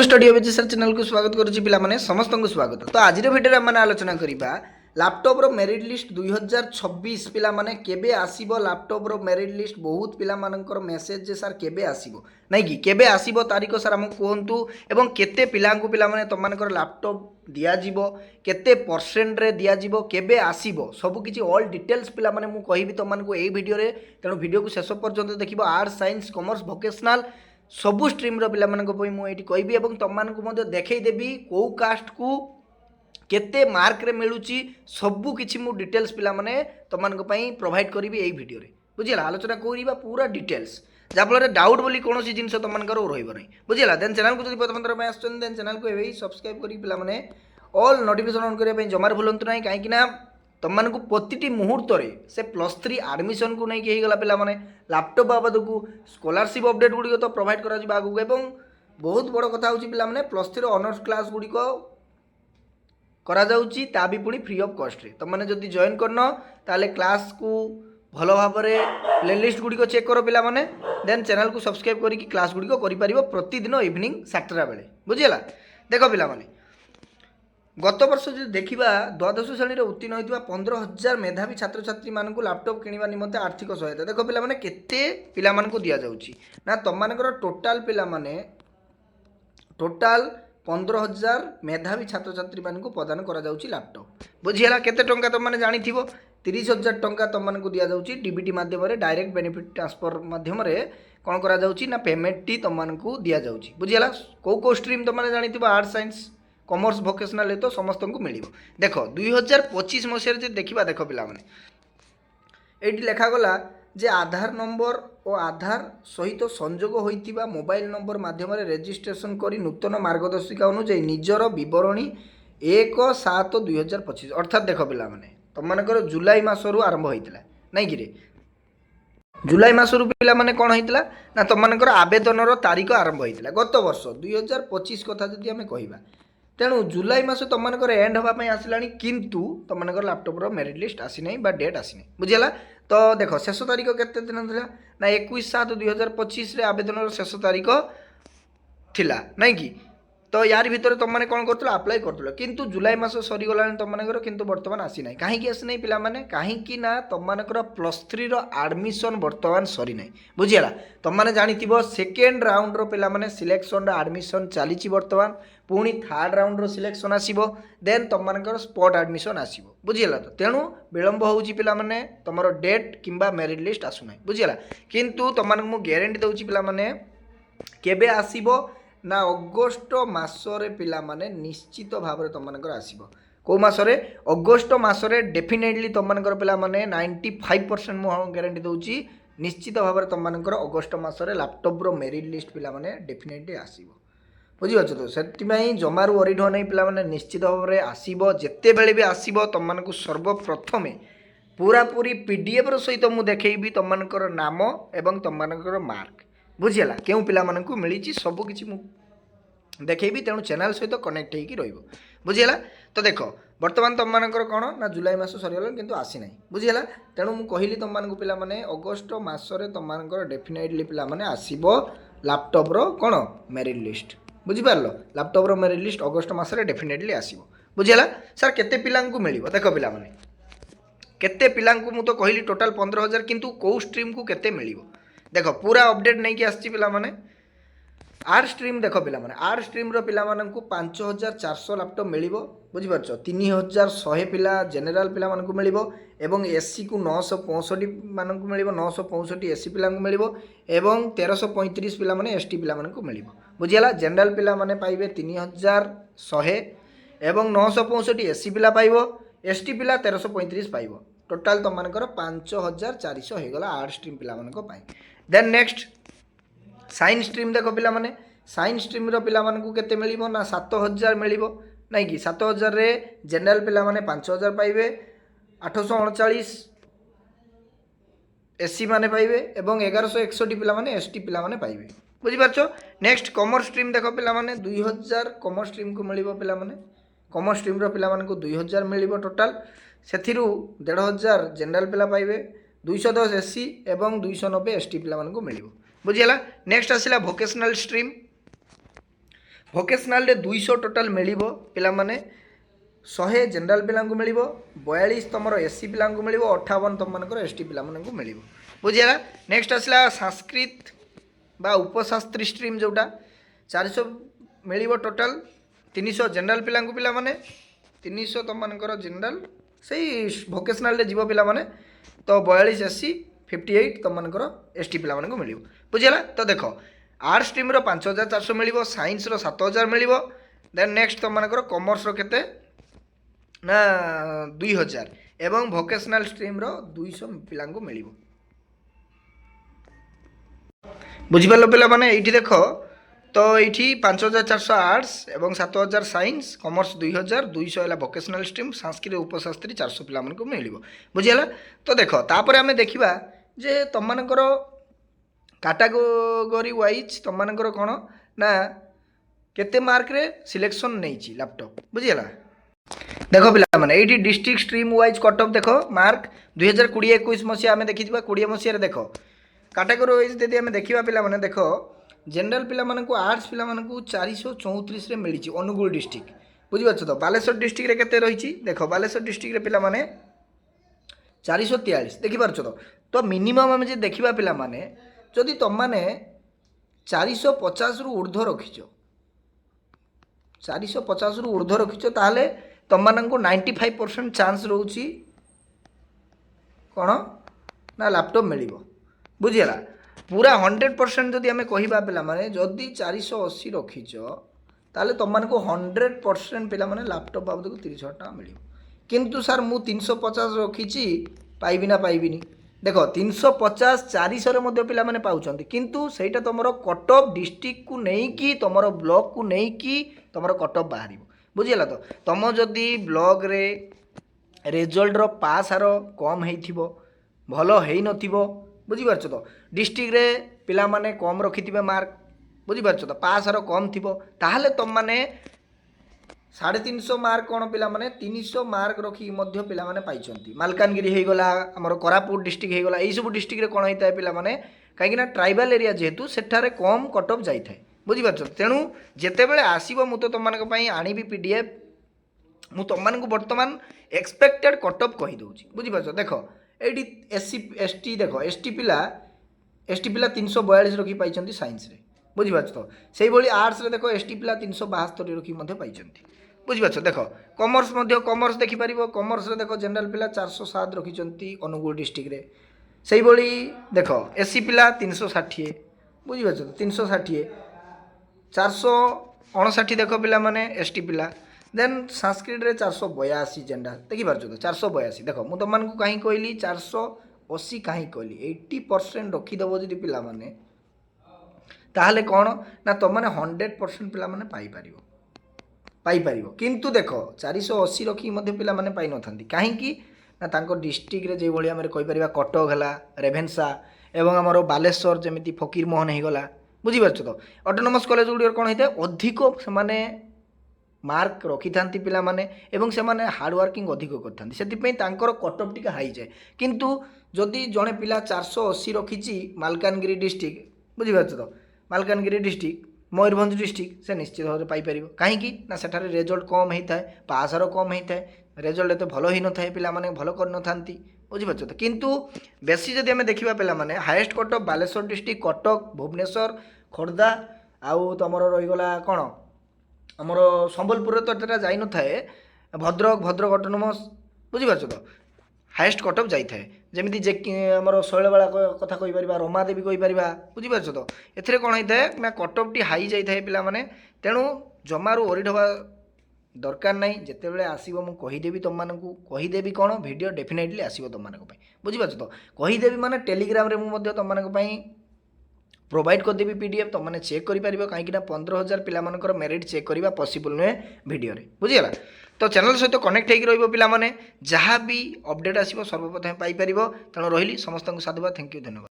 Study officer channel को स्वागत करुच्ची पिलामाने समस्त को स्वागत। तो आज भिडियो आम आलोचना करवा लैपटॉप रो मेरिट लिस्ट 2026 पिलामाने केबे आसीबो। लैपटॉप रो मेरिट लिस्ट बहुत पिलामानकर मेसेज जे सर केबे आसीबो नहीं कि केबे आसीबो तारीख सर हमको कहतु एवं केते पिलांकु पिलामाने तमनकर लैपटॉप दिया जीवो केते परसेंट रे दिया जीवो केबे आसीबो सब किछि ऑल डिटेल्स पिलामाने मु कहिबी तमनको एई वीडियो रे। तेणु वीडियो को शेष पर्यंत देखिबो। आर्ट्स साइंस कॉमर्स वोकेशनल सबु स्ट्रीम रो पिलामानक पई मु एठी कहबी एवं तमनको मध्य देखै देबी को कास्ट को केते मार्क रे मिलुची सबु किछि मु डिटेल्स पिलामाने तमनको पई प्रोवाइड करबी एई वीडियो रे। बुझिला आलोचना करिबा पूरा डिटेल्स जाफल डाउट बोली कौन सी जिन तुमको रही नहीं। बुझेगा देन चैनल को जब प्रथम थर आसुन देन चैनल को एवं सब्सक्राइब करी पे ऑल नोटिफिकेशन ऑन करने जमार भूलु ना कहीं तुमको प्रति मुहूर्त से +3 आडमिशन को नहीं गला पे लैपटॉप बाबद को स्कॉलरशिप अपडेट गुड़िक तो प्रोवाइड कर आगू एवं बहुत बड़ कथा हूँ पे +3 ऑनर्स क्लास गुड़िक करा भी पुणी फ्री ऑफ कॉस्ट रे। तुमने जदि जॉइन करन ताले क्लास को भल भाव में प्लेलिस्ट गुड़िक चेक कर पिला माने देन चैनल को सब्सक्राइब करी क्लास गुड़िक कर प्रतिदिन इवनिंग 7टा बेले। बुझीगला देख पिला माने गत वर्ष जो देखा द्वादश श्रेणी उत्तीर्ण होता 15,000 मेधावी छात्र छात्री मानक लैपटॉप किणवा निमंते आर्थिक सहायता देख पिला माने केते पिला मानक दिया जाउची ना तमनकर टोटाल पिला माने टोटाल 15,000 मेधावी छात्र छात्री मानक प्रदान करा जाउची लैपटॉप। बुझीगला केते टंका तुम माने जानिथिबो 30,000 टंका तुमको दि जाऊँगी डीबीटी माध्यम डायरेक्ट बेनिफिट ट्रांसफर माध्यम कौन करा जाउची ना पेमेंट टी तुमको दि जाऊँगी। बुझीगला को स्ट्रीम तुमने जानी आर्ट्स साइंस कॉमर्स वोकेशनल तो समस्त को मिल देख 2025 मसीह देखा देख पिला ये लिखागला जे आधार नंबर और आधार सहित संजोग होइतिबा मोबाइल नंबर माध्यम रेजिस्ट्रेशन करी नूतन मार्गदर्शिका अनुसार निजर बरणी 1/7/2025 अर्थात देख पिला तुमको जुलाई मसरू आरंभ होता नहीं कि जुलाई मसरू पिला माने कौन होता ना तुमको आवेदन तारीख आरंभ होता गत वर्ष 2025 कथा जदि आम कह तेणु जुलाई मास तुमको एंड होगापी आसला किंतु तुमको लैपटॉप मेरिट लिस्ट आसी ना डेट आसी ना। बुझीगला तो देख शेष तारीख केते दिन था ना 21/7/2025 आवेदन शेष तारीख थिला नहीं कि तो यार भितर तुमने कौन कर अप्लाई कर किंतु जुलाई मास सरीगला तुमको किंतु बर्तमान आसी ना कहीं आसी ना पिलाने कहीं तुमको +3 आडमिशन बर्तमान सरी ना। बुझीगला तुमने जानी सेकेंड राउंड रो पिलाने सिलेक्शन आडमिशन चली बर्तमान पुणी थर्ड राउंड रो सिलेक्शन आसीबो देन तुमको स्पॉट आडमिशन आसीबो। बुझीगला तो तेणु विलंब होउची पिलाने तुमर डेट किंबा मेरिट लिस्ट आसुना। बुझीगला किंतु तुमको मु ग्यारंटी दउची पिलाने केबे आसीबो ना अगस्ट मासरे पिला माने निश्चित भाव में तुमको आसो कौ मसरे अगस्ट मसरे डेफिनेटली तुमको पिला माने 95% मुझे ग्यारंटी दूची निश्चित भाव में तुमको अगस्ट मसरे लैपटॉप रो मेरिट लिस्ट पिला माने डेफिनेटली आसीबो। बुझीपार तो से जमार वरीड हो नहीं पिला निश्चित भाव में आसो जिते बेले भी आसो तुमको सर्वप्रथम पूरा पूरी पीडीएफ सहित मुझे देखी तुमको नाम एवं तुमको मार्क। बुझीगला क्यों पिला मानकु मिली सबकि देखी तेणु चैनल सहित कनेक्ट हो रही। बुझीगला तो देख बर्तमान तुमको कौन ना जुलाई मास सरीगला किंतु आसी ना। बुझीगला तेणु मुझे कहली तुमको पिलाने अगस्ट मसरे तुमको डेफिनेटली पिलाने आसो लैपटॉप रो कौन मेरिट लिस्ट। बुझीपार लैपटॉप रो मेरिट लिस्ट अगस्ट मसरे डेफिनेटली आसो। बुझीगला सर केते पिलांकु मिलिबो देख पिलाने केते पिलांकु मु तो कहली टोटाल 15,000 किंतु को स्ट्रीम को केते मिलिबो देख पूरा अपडेट नहीं कि आसी पिलाने आर्ट स्ट्रीम देख पिलाने आर्ट स्ट्रीम रो पिलामानंकु 5,400 लैपटॉप मिलिबो। बुझीपार 3,100 पिला जनरल पिला मानकु मिलिबो एवं एससी को 965 मानकु मिलिबो 965 एससी पिला को मिलिबो एवं 1335 पिला माने एसटी पिला मानकु मिलिबो। बुझीगला जनरल पिला माने पाइबे 3,100 एवं 965 एससी पिला पाइबो एसटी पिला 1335 पाइबो टोटाल तुमको 5,400 हो गला आर्ट स्ट्रीम पिला मानक पाई। देन नेक्स्ट साइंस स्ट्रीम देख पिलाने साइंस स्ट्रीम रो पिला मानकु केते मिलिबो ना 7,000 मिलिबो नहीं कि 7,000 रे जनरल पिला माने 5,000 पाइबे 839 एससी माने पाइबे एवं 1161 पिला माने एसटी पिला माने पाइबे। बुझीपारछो नेक्स्ट कॉमर्स स्ट्रीम देख पिलाने 2,000 कॉमर्स स्ट्रीम को मिलिबो पिलाने कॉमर्स स्ट्रीम रो पिला मानकु 2,000 मिलिबो टोटाल सेथिरु 1,500 जनरल पिला पाइबे 210 एससी एवं 290 एसटी पिला मानकु मिलिबो। बुझीगला नेक्स्ट आसिला वोकेशनल स्ट्रीम ଭୋକେସନାଲ ରେ 200 ଟୋଟାଲ ମିଳିବ ପିଲାମାନେ 100 जनरल पिला मिल 42 तुम एससी पिला मिल 58 तुम मनकर एसटी पिला मिल बुझीगला। नेक्स्ट आसला संस्कृत बा उपशास्त्री स्ट्रीम जोटा 400 मिल टोटाल 300 जनरल पिला पिला माने 300 तुम मनकर जनरल से भोकेशनाल जीव पिला माने तो 42 एससी 58 तुम मनकर एसटी पिला मिल बुझीगला। तो देख आर्ट स्ट्रीम रो 5400 मिल साइंस रो 7000 मिल देन नेक्स्ट तुम मनकर कॉमर्स रो केते ना 2000 एवं भोकेशनाल स्ट्रीम रो 200 पिला मिल बुझिपार पिला माने ये देख तो ये 5400 आर्ट्स एवं 7000 साइंस कॉमर्स 2000 200 है भोकेशनाल स्ट्रीम संस्कृत उपशास्त्री 400 पिला मिल बुझीगला। तो देख तापर आम देखा जे तुम मनकर कैटेगरी वाइज तुम मनकर कौन ना केते मार्क रे सिलेक्शन नहीं लैपटॉप बुझीगला। देख पिला माने ये district stream wise cut off देख मार्क 2020-21 मसीहा आम देखी 20 मसीह देख कैटेगरी वाइज यदि आम देखा पिला माने देख जनरल पिला मानकु आर्ट्स पिला मानकु 434 रे मिली अनुगुल डिस्ट्रिक्ट बुझीपार तो बालेश्वर डिस्ट्रिक्ट रे केते रही देख बालेश्वर डिस्ट्रिक्ट रे पिला माने 443 देखिपार तो मिनिमम आम देखा पिला माने जदि तुम माने 450 रु ऊर्ध्व रखिच 450 रु ऊर्ध्व रखिच ताहले तुम मानकु 95% चांस रोची कौन ना लैपटॉप मिल बुझीगला। पूरा 100% जदि आम कह पिला माने जदि 480 रखिच ताले तुम मानकु 100% पिला माने लैपटॉप बाबद को 30,000 टका मिल किंतु सर मु 350 रखी पाइबी ना पाइबिनी देख 350 400 पिला माने पाउछंती किंतु सेटा तुमरो कट ऑफ डिस्ट्रिक्ट को नहीं कि तुमरो ब्लॉक को नहीं कि तुमरो कट ऑफ बाहर बुझीगला। तो तुम जदि ब्लॉक रे रिजल्ट रो पास आर कम हेइथिबो भलो हेइ नथिबो बुझीपार तो डिस्ट्रिक्ट रे पिला माने कम रखिथिबे मार्क बुझीपार तो पास आर कम थिबो ताहले तुम माने 350 मार्क कौन पिला माने 300 मार्क रखी मध्य पिला माने पाइछंती मालकानगिरी हे गला हमर कोरापुट डिस्ट्रिक्ट हे गला एई सब डिस्ट्रिक्ट रे कोन होइता पिला माने काहे ना ट्राइबल एरिया जेहेतु सेठारे कम कट ऑफ जाई थाए बुझीपार तेणु जेतेबेले आसीबो मु तो तुम मानक पई आनिबी पीडीएफ मु तुम मानक वर्तमान एक्सपेक्टेड कट ऑफ कहि दउची बुझीपार देख एटी एससी एसटी देख एसटी पिला 342 रखी पाइछंती साइंस रे बुझीपार तो सेही भली आर्ट्स रे देख एसटी पिला 372 रखी मध्य पाइछंती बुझीपार देख कॉमर्स कॉमर्स देखिपार कॉमर्स रे देख जनरल पिला 407 रखी अनुगुल डिस्ट्रिक्ट रे सेही भली देख एससी पिला 360 बुझीपार 360 459 देख पिला माने एसटी पिला देन संस्कृत रे 482 जनरल देखिपार 482 देख मु तुम मानकु कहीं कहली 480 कहीं कहली 80% रखीदेव जदि पिला माने ताहले कौन ना तुम मैंने 100% पिला माने पाई पारिबो किंतु देख 480 रखी मध्य पिला माने पाई नथांती कहीं ना तांको डिस्ट्रिक्ट रे जे भली हमरे कहि परिबा कटक हला रेभेन्सा एवं हमरो बालेश्वर जेमिति फकीर मोहन हे गला बुझी पारछ तो ऑटोनोमस कॉलेज गुडी कोन होइते अधिक से माने मार्क रखी थांती पिला माने एवं से माने हार्ड वर्किंग अधिक करथांती सेति पई तांकर कट ऑफ टिका हाई जाय किंतु जदि जणे पिला 480 रखिची मालकानगिरी डिस्ट्रिक्ट बुझी पारछ तो मालकानगिरी डिस्ट्रिक्ट मयूरभंज डिस्ट्रिक्ट से निश्चित भाव पाई पारिबो कहीं ना सेठारे रिजल्ट कम होता है पासर कम होता है रिजल्ट एत भल ही न था पिला माने भल कर न थांती बुझीपार तो किंतु बेसी जदि आम देखा पिला माने highest cut off Baleshwar district Cuttack Bhubaneswar Khordha आउ तुमर रहीगला कौन आमर संबलपुर तो एतटा जाई न थाए भद्रक भद्रक ऑटोनोमस बुझीपार तो हाईएस्ट कट ऑफ जाए जमी जे आमर शैलबाला कथा कहीपर रमादेवी कहीपर बुझीपार तो एथिरे कौन होता है ना कट ऑफ टी हाई जाए पिला माने तेणु जमारू ओरिड हवा दरकार ना जिते आसो मुझे कहीदेवी तुम मानू कहीदेवी कौन वीडियो डेफिनेटली आसो तुम मानक बुझीपार तो कहीदेवी माने टेलीग्राम रे मुझे तुम मानक प्रोवाइड करदेवी पीडीएफ तुम मैंने चेक कर कहीं 15,000 पिला मानकर मेरिट चेक करवा पॉसिबल नुहे वीडियो रे बुझीगला। तो चैनल सहित कनेक्ट होकर पिला माने जहाँ भी अपडेट आसो सर्वप्रथम पाइपर तेणु रही समस्त साधुवाद थैंक यू धन्यवाद।